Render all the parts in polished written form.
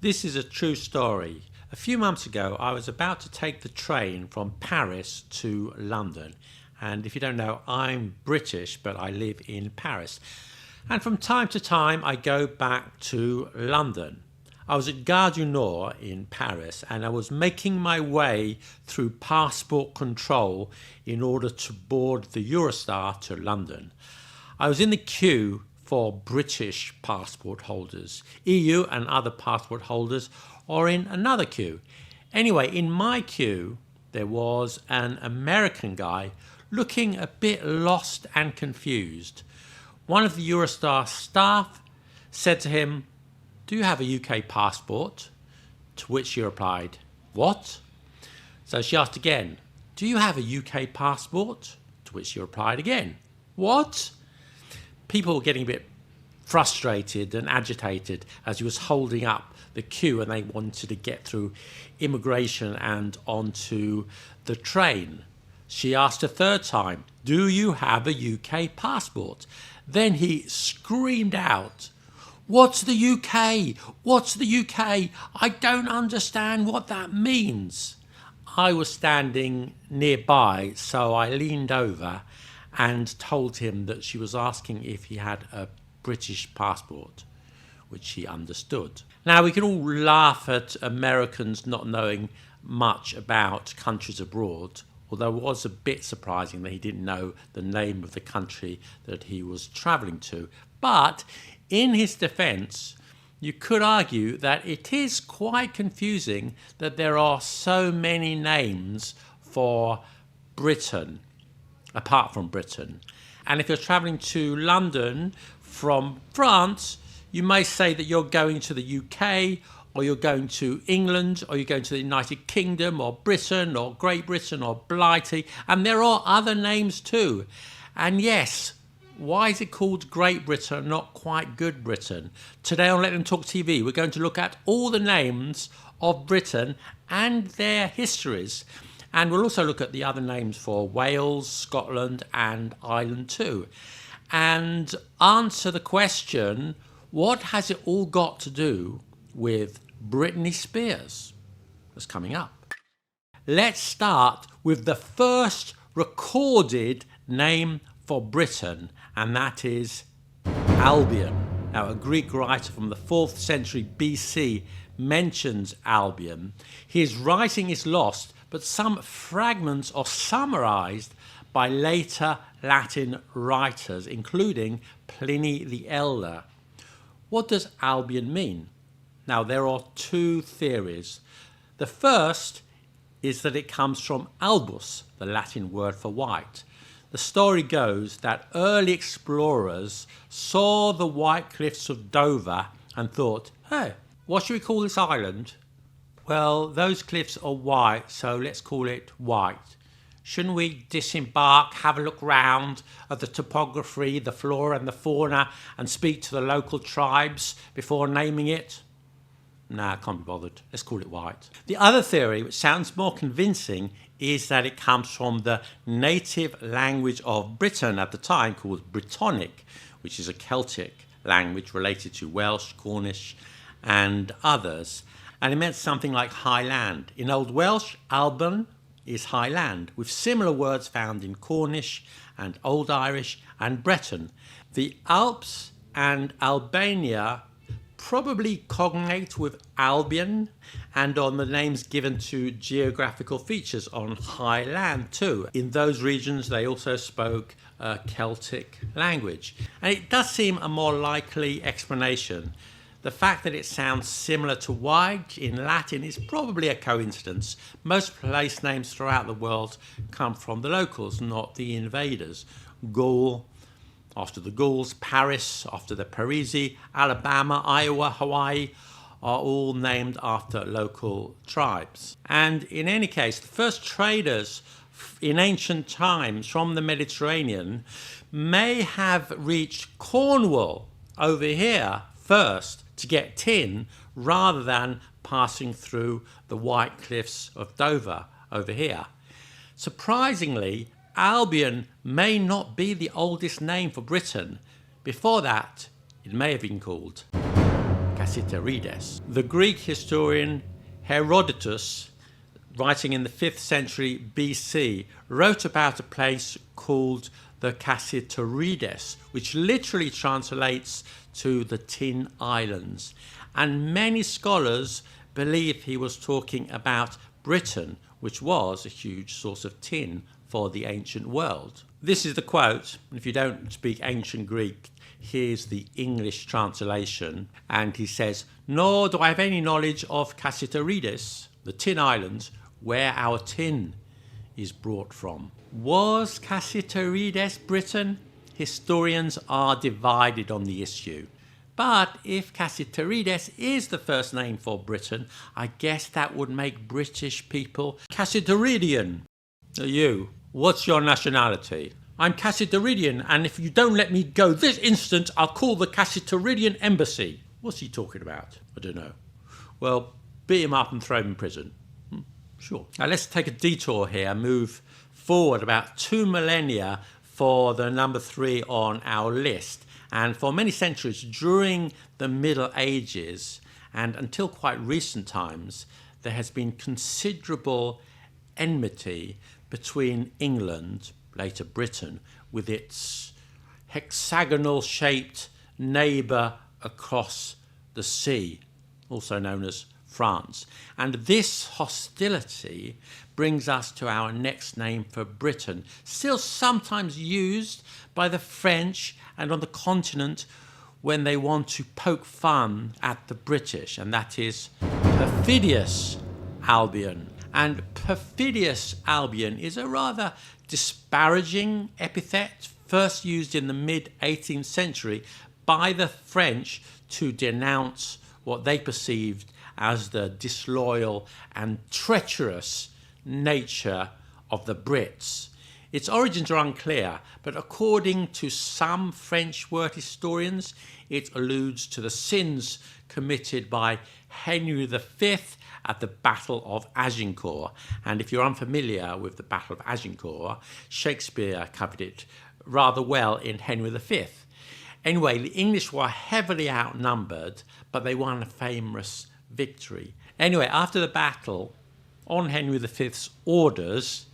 This is a true story. A few months ago, I was about to take the train from Paris to London. And if you don't know, I'm British, but I live in Paris. And from time to time, I go back to London. I was at Gare du Nord in Paris, and I was making my way through passport control in order to board the Eurostar to London. I was in the queue for British passport holders. EU and other passport holders are in another queue. Anyway, in my queue, there was an American guy looking a bit lost and confused. One of the Eurostar staff said to him, "Do you have a UK passport?" To which he replied, "What?" So she asked again, "Do you have a UK passport?" To which he replied again, "What?" People were getting a bit frustrated and agitated as he was holding up the queue and they wanted to get through immigration and onto the train. She asked a third time, "Do you have a UK passport?" Then he screamed out, "What's the UK? What's the UK? I don't understand what that means." I was standing nearby, so I leaned over and told him that she was asking if he had a British passport, which he understood. Now, we can all laugh at Americans not knowing much about countries abroad, although it was a bit surprising that he didn't know the name of the country that he was travelling to. But in his defence, you could argue that it is quite confusing that there are so many names for Britain, apart from Britain. And if you're travelling to London from France, you may say that you're going to the UK, or you're going to England, or you're going to the United Kingdom, or Britain, or Great Britain, or Blighty, and there are other names too. And yes, why is it called Great Britain, not quite Good Britain? Today on LetThemTalkTV, we're going to look at all the names of Britain and their histories. And we'll also look at the other names for Wales, Scotland, and Ireland too. And answer the question, what has it all got to do with Britney Spears? That's coming up. Let's start with the first recorded name for Britain, and that is Albion. Now, a Greek writer from the 4th century BC mentions Albion. His writing is lost, but some fragments are summarized by later Latin writers, including Pliny the Elder. What does Albion mean? Now, there are two theories. The first is that it comes from albus, the Latin word for white. The story goes that early explorers saw the white cliffs of Dover and thought, "Hey, what should we call this island? Well, those cliffs are white, so let's call it White. Shouldn't we disembark, have a look round at the topography, the flora and the fauna, and speak to the local tribes before naming it? Nah, can't be bothered. Let's call it White." The other theory, which sounds more convincing, is that it comes from the native language of Britain at the time, called Brittonic, which is a Celtic language related to Welsh, Cornish, and others. And it meant something like high land. In Old Welsh, Alban is high land, with similar words found in Cornish and Old Irish and Breton. The Alps and Albania probably cognate with Albion and on the names given to geographical features on high land too. In those regions, they also spoke a Celtic language. And it does seem a more likely explanation. The fact that it sounds similar to white in Latin is probably a coincidence. Most place names throughout the world come from the locals, not the invaders. Gaul, after the Gauls; Paris, after the Parisi; Alabama, Iowa, Hawaii are all named after local tribes. And in any case, the first traders in ancient times from the Mediterranean may have reached Cornwall over here first to get tin, rather than passing through the white cliffs of Dover over here. Surprisingly, Albion may not be the oldest name for Britain. Before that, it may have been called Cassiterides. The Greek historian Herodotus, writing in the 5th century BC, wrote about a place called the Cassiterides, which literally translates to the Tin Islands. And many scholars believe he was talking about Britain, which was a huge source of tin for the ancient world. This is the quote. If you don't speak ancient Greek, here's the English translation. And he says, "Nor do I have any knowledge of Cassiterides, the Tin Islands, where our tin is brought from." Was Cassiterides Britain? Historians are divided on the issue. But if Cassiterides is the first name for Britain, I guess that would make British people Cassiteridian. You, what's your nationality? I'm Cassiteridian, and if you don't let me go this instant, I'll call the Cassiteridian embassy. What's he talking about? I don't know. Well, beat him up and throw him in prison. Sure. Now let's take a detour here, move forward about 2 millennia for the number 3 on our list. And for many centuries during the Middle Ages and until quite recent times, there has been considerable enmity between England, later Britain, with its hexagonal-shaped neighbour across the sea, also known as France. And this hostility brings us to our next name for Britain, still sometimes used by the French and on the continent when they want to poke fun at the British, and that is Perfidious Albion. And Perfidious Albion is a rather disparaging epithet, first used in the mid-18th century by the French to denounce what they perceived as the disloyal and treacherous nature of the Brits. Its origins are unclear, but according to some French word historians, it alludes to the sins committed by Henry V at the Battle of Agincourt. And if you're unfamiliar with the Battle of Agincourt, Shakespeare covered it rather well in Henry V. Anyway, the English were heavily outnumbered, but they won a famous victory. Anyway, after the battle, on Henry V's orders,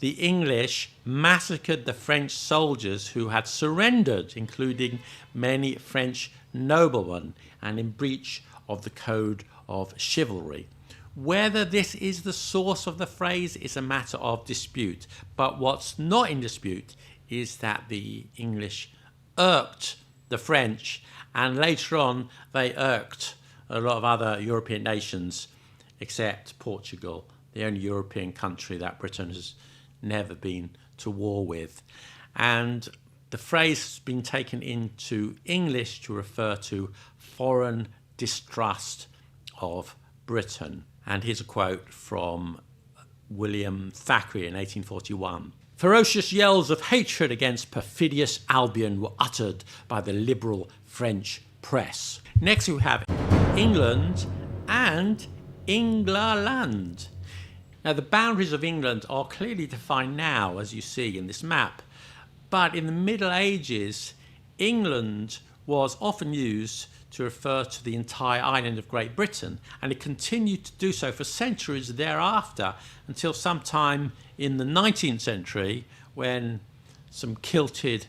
the English massacred the French soldiers who had surrendered, including many French noblemen, and in breach of the code of chivalry. Whether this is the source of the phrase is a matter of dispute, but what's not in dispute is that the English irked the French, and later on they irked a lot of other European nations, except Portugal, the only European country that Britain has never been to war with. And the phrase has been taken into English to refer to foreign distrust of Britain. And here's a quote from William Thackeray in 1841. "Ferocious yells of hatred against Perfidious Albion were uttered by the liberal French press." Next we have England and Englaland. Now, the boundaries of England are clearly defined now, as you see in this map. But in the Middle Ages, England was often used to refer to the entire island of Great Britain, and it continued to do so for centuries thereafter, until sometime in the 19th century, when some kilted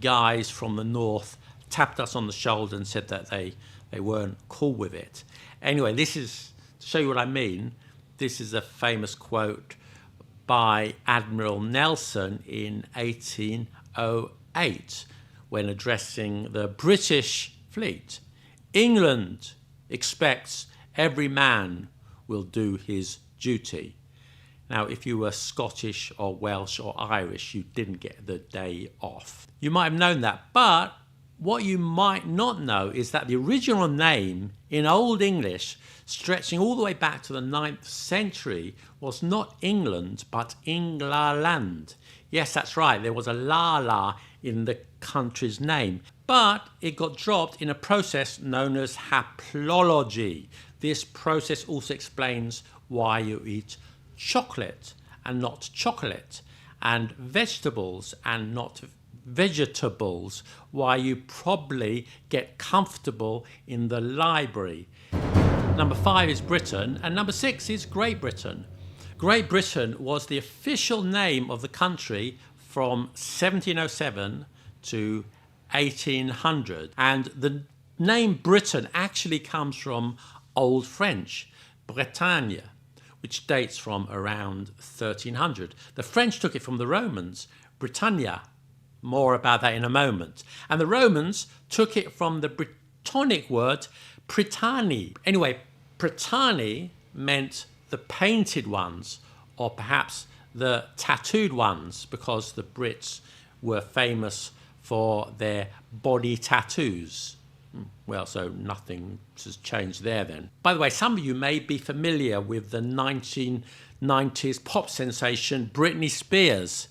guys from the north tapped us on the shoulder and said that they weren't cool with it. Anyway, this is, to show you what I mean, this is a famous quote by Admiral Nelson in 1808 when addressing the British fleet. "England expects every man will do his duty." Now, if you were Scottish or Welsh or Irish, you didn't get the day off. You might have known that, but what you might not know is that the original name in Old English, stretching all the way back to the 9th century, was not England, but Englaland. Yes, that's right, there was a la in the country's name, but it got dropped in a process known as haplology. This process also explains why you eat chocolate and not chocolate, and vegetables and not vegetables, why you probably get comfortable in the library. Number 5 is Britain, and number 6 is Great Britain. Great Britain was the official name of the country from 1707 to 1800, and the name Britain actually comes from Old French, Brttiania, which dates from around 1300. The French took it from the Romans, Brttiania. More about that in a moment. And the Romans took it from the Brittonic word Prytani. Anyway, Prytani meant the painted ones, or perhaps the tattooed ones, because the Brits were famous for their body tattoos. Well, so nothing has changed there then. By the way, some of you may be familiar with the 1990s pop sensation Britney Spears.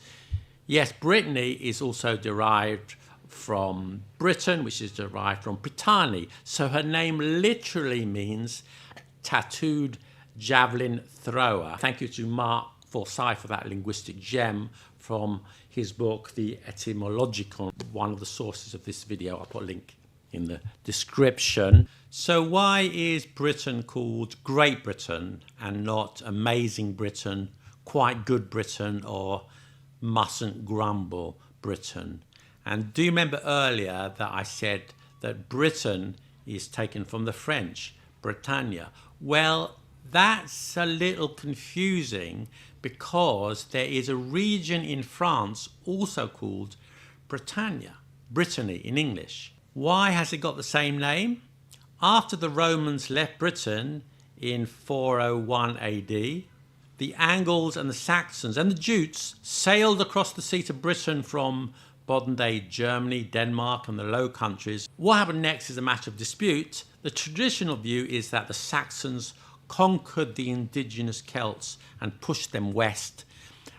Yes, Brittany is also derived from Britain, which is derived from Prytani. So her name literally means tattooed javelin thrower. Thank you to Mark Forsyth for that linguistic gem from his book, The Etymological, one of the sources of this video. I'll put a link in the description. So why is Britain called Great Britain and not Amazing Britain, Quite Good Britain, or Mustn't Grumble Britain? And do you remember earlier that I said that Britain is taken from the French, Brttiania? Well, that's a little confusing because there is a region in France also called Brttiania, Brittany in English. Why has it got the same name? After the Romans left Britain in 401 AD, the Angles and the Saxons and the Jutes sailed across the sea to Britain from modern-day Germany, Denmark and the Low Countries. What happened next is a matter of dispute. The traditional view is that the Saxons conquered the indigenous Celts and pushed them west.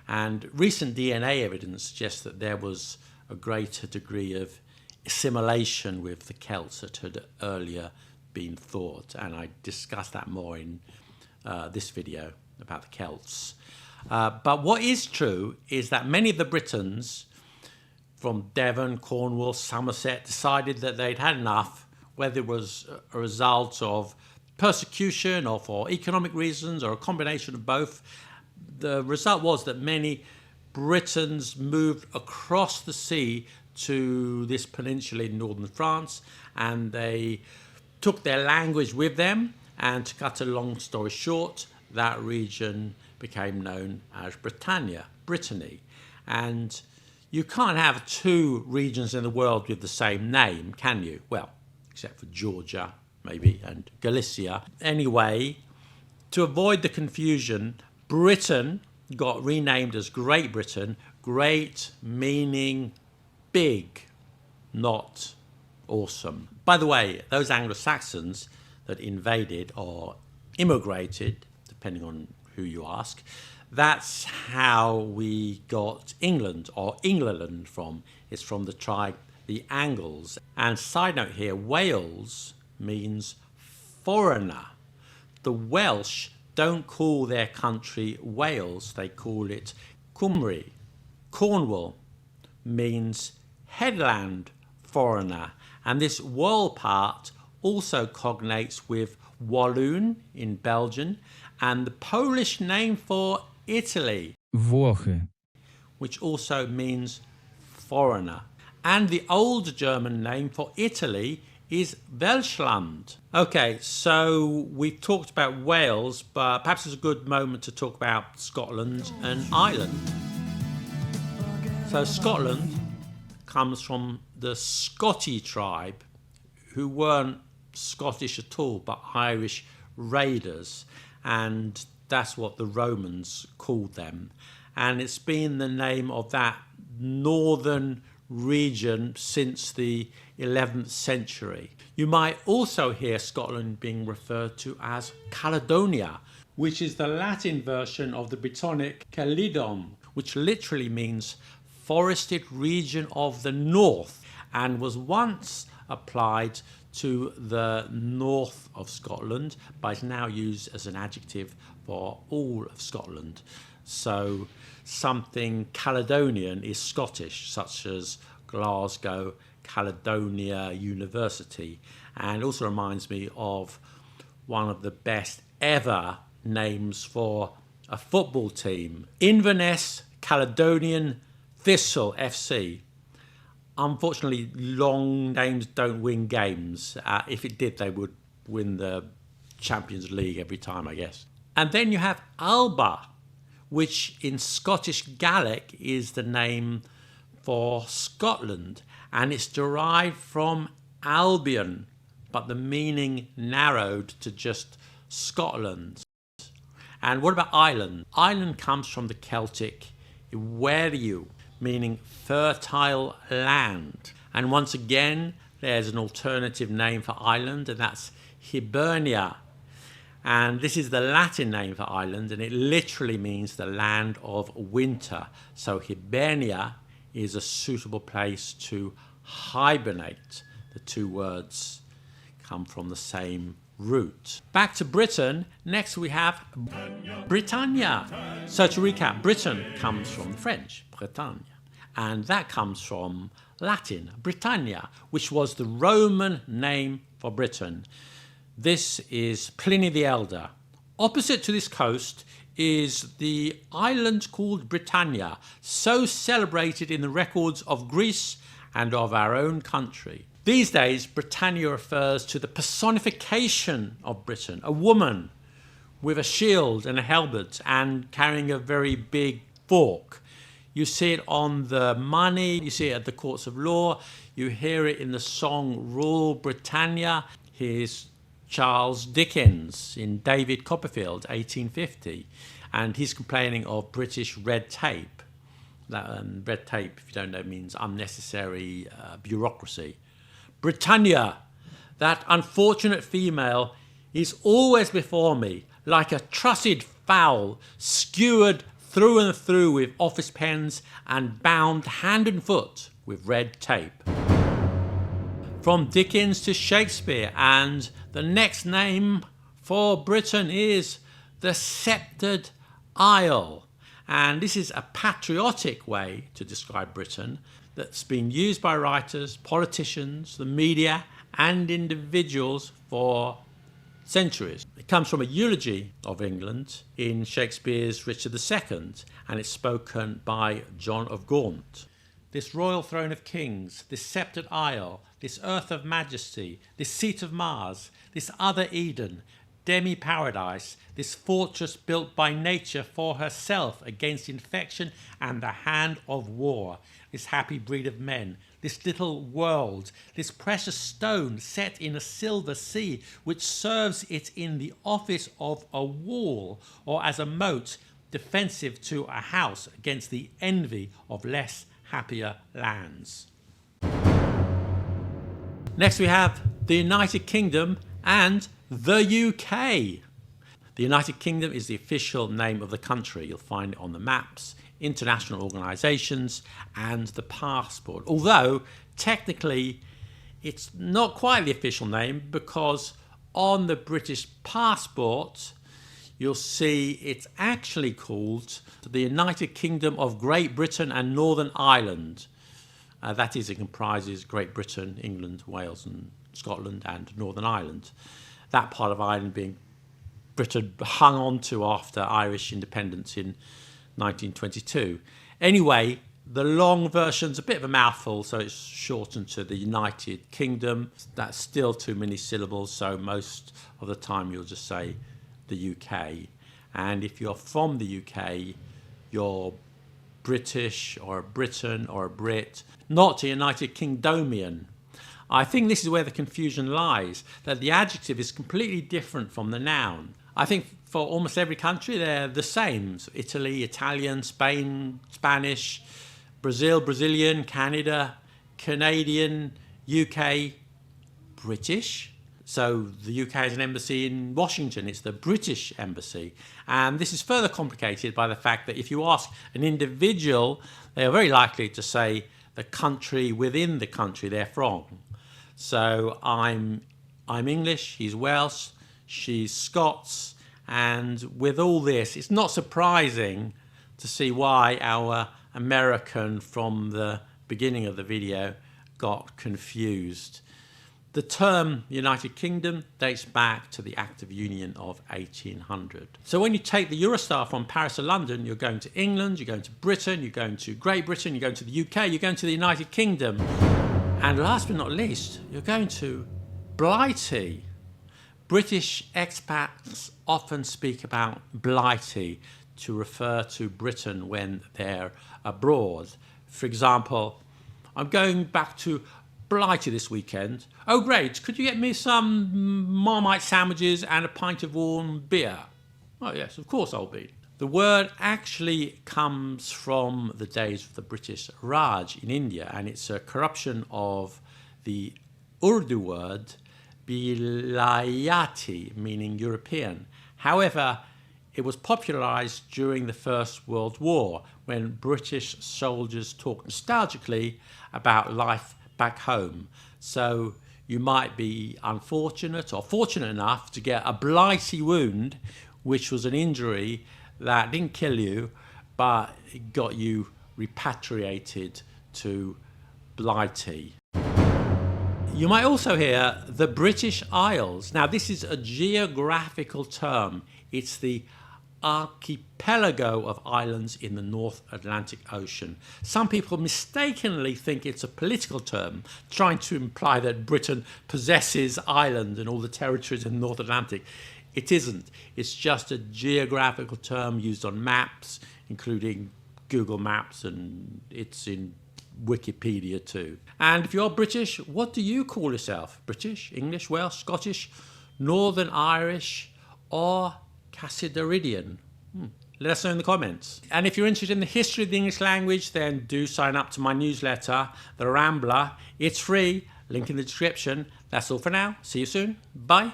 And recent DNA evidence suggests that there was a greater degree of assimilation with the Celts that had earlier been thought. And I discussed that more in this video about the Celts. But what is true is that many of the Britons from Devon, Cornwall, Somerset decided that they'd had enough, whether it was a result of persecution or for economic reasons or a combination of both. The result was that many Britons moved across the sea to this peninsula in northern France, and they took their language with them, and to cut a long story short, that region became known as Britannia, Brittany. And you can't have two regions in the world with the same name, can you? Well, except for Georgia, maybe, and Galicia. Anyway, to avoid the confusion, Britain got renamed as Great Britain, great meaning big, not awesome. By the way, those Anglo-Saxons that invaded or immigrated, depending on who you ask, that's how we got England or Englaland from. It's from the tribe, the Angles. And side note here, Wales means foreigner. The Welsh don't call their country Wales, they call it Cymru. Cornwall means headland foreigner, and this Wal part also cognates with Walloon in Belgium, and the Polish name for Italy, Włochy, which also means foreigner. And the old German name for Italy is Welschland. Okay, so we've talked about Wales, but perhaps it's a good moment to talk about Scotland and Ireland. So Scotland comes from the Scotty tribe, who weren't Scottish at all, but Irish raiders, and that's what the Romans called them. And it's been the name of that northern region since the 11th century. You might also hear Scotland being referred to as Caledonia, which is the Latin version of the Brittonic Caledon, which literally means forested region of the north, and was once applied to the north of Scotland, but is now used as an adjective for all of Scotland. So something Caledonian is Scottish, such as Glasgow Caledonia University, and also reminds me of one of the best ever names for a football team, Inverness Caledonian Thistle FC. Unfortunately, long names don't win games. If it did, they would win the Champions League every time, I guess. And then you have Alba, which in Scottish Gaelic is the name for Scotland, and it's derived from Albion, but the meaning narrowed to just Scotland. And what about Ireland? Ireland comes from the Celtic Weriu, meaning fertile land. And once again, there's an alternative name for Ireland, and that's Hibernia. And this is the Latin name for Ireland, and it literally means the land of winter. So Hibernia is a suitable place to hibernate. The two words come from the same root. Back to Britain, next we have Britannia. So to recap, Britain comes from French, Brttiania, and that comes from Latin, Britannia, which was the Roman name for Britain. This is Pliny the Elder. Opposite to this coast is the island called Brttiania, so celebrated in the records of Greece and of our own country. These days, Britannia refers to the personification of Britain, a woman with a shield and a helmet and carrying a very big fork. You see it on the money, you see it at the courts of law, you hear it in the song Rule Britannia. Here's Charles Dickens in David Copperfield, 1850, and he's complaining of British red tape. Red tape, if you don't know, means unnecessary bureaucracy. Britannia, that unfortunate female, is always before me, like a trussed fowl, skewered through and through with office pens and bound hand and foot with red tape. From Dickens to Shakespeare, and the next name for Britain is the Sceptred Isle. And this is a patriotic way to describe Britain that's been used by writers, politicians, the media, and individuals for centuries. It comes from a eulogy of England in Shakespeare's Richard II, and it's spoken by John of Gaunt. This royal throne of kings, this sceptred isle, this earth of majesty, this seat of Mars, this other Eden, demi-paradise, this fortress built by nature for herself against infection and the hand of war, this happy breed of men, this little world, this precious stone set in a silver sea, which serves it in the office of a wall or as a moat defensive to a house against the envy of less happier lands. Next we have the United Kingdom and the UK. The United Kingdom is the official name of the country. You'll find it on the maps, international organisations and the passport. Although technically it's not quite the official name, because on the British passport you'll see it's actually called the United Kingdom of Great Britain and Northern Ireland. That is, it comprises Great Britain, England, Wales and Scotland and Northern Ireland. That part of Ireland being Britain hung on to after Irish independence in 1922. Anyway, the long version's a bit of a mouthful, so it's shortened to the United Kingdom. That's still too many syllables, so most of the time you'll just say the UK. And if you're from the UK, you're British or a Briton or a Brit, not a United Kingdomian. I think this is where the confusion lies, that the adjective is completely different from the noun. I think for almost every country they're the same. So Italy, Italian, Spain, Spanish, Brazil, Brazilian, Canada, Canadian, UK, British. So the UK has an embassy in Washington, it's the British Embassy. And this is further complicated by the fact that if you ask an individual, they are very likely to say the country within the country they're from. So I'm English, he's Welsh, she's Scots, and with all this, it's not surprising to see why our American from the beginning of the video got confused. The term United Kingdom dates back to the Act of Union of 1800. So when you take the Eurostar from Paris to London, you're going to England, you're going to Britain, you're going to Great Britain, you're going to the UK, you're going to the United Kingdom. And last but not least, you're going to Blighty. British expats often speak about Blighty to refer to Britain when they're abroad. For example, I'm going back to Blighty this weekend. Oh great, could you get me some Marmite sandwiches and a pint of warm beer? Oh yes, of course I'll be. The word actually comes from the days of the British Raj in India, and it's a corruption of the Urdu word Bilayati, meaning European. However, it was popularized during the First World War when British soldiers talked nostalgically about life back home. So you might be unfortunate or fortunate enough to get a Blighty wound, which was an injury that didn't kill you, but it got you repatriated to Blighty. You might also hear the British Isles. Now, this is a geographical term. It's the archipelago of islands in the North Atlantic Ocean. Some people mistakenly think it's a political term, trying to imply that Britain possesses Ireland and all the territories in the North Atlantic. It isn't. It's just a geographical term used on maps, including Google Maps, and it's in Wikipedia too. And if you're British, what do you call yourself? British, English, Welsh, Scottish, Northern Irish, or Cassiteridian? Let us know in the comments. And if you're interested in the history of the English language, then do sign up to my newsletter, The Rambler. It's free, link in the description. That's all for now. See you soon. Bye.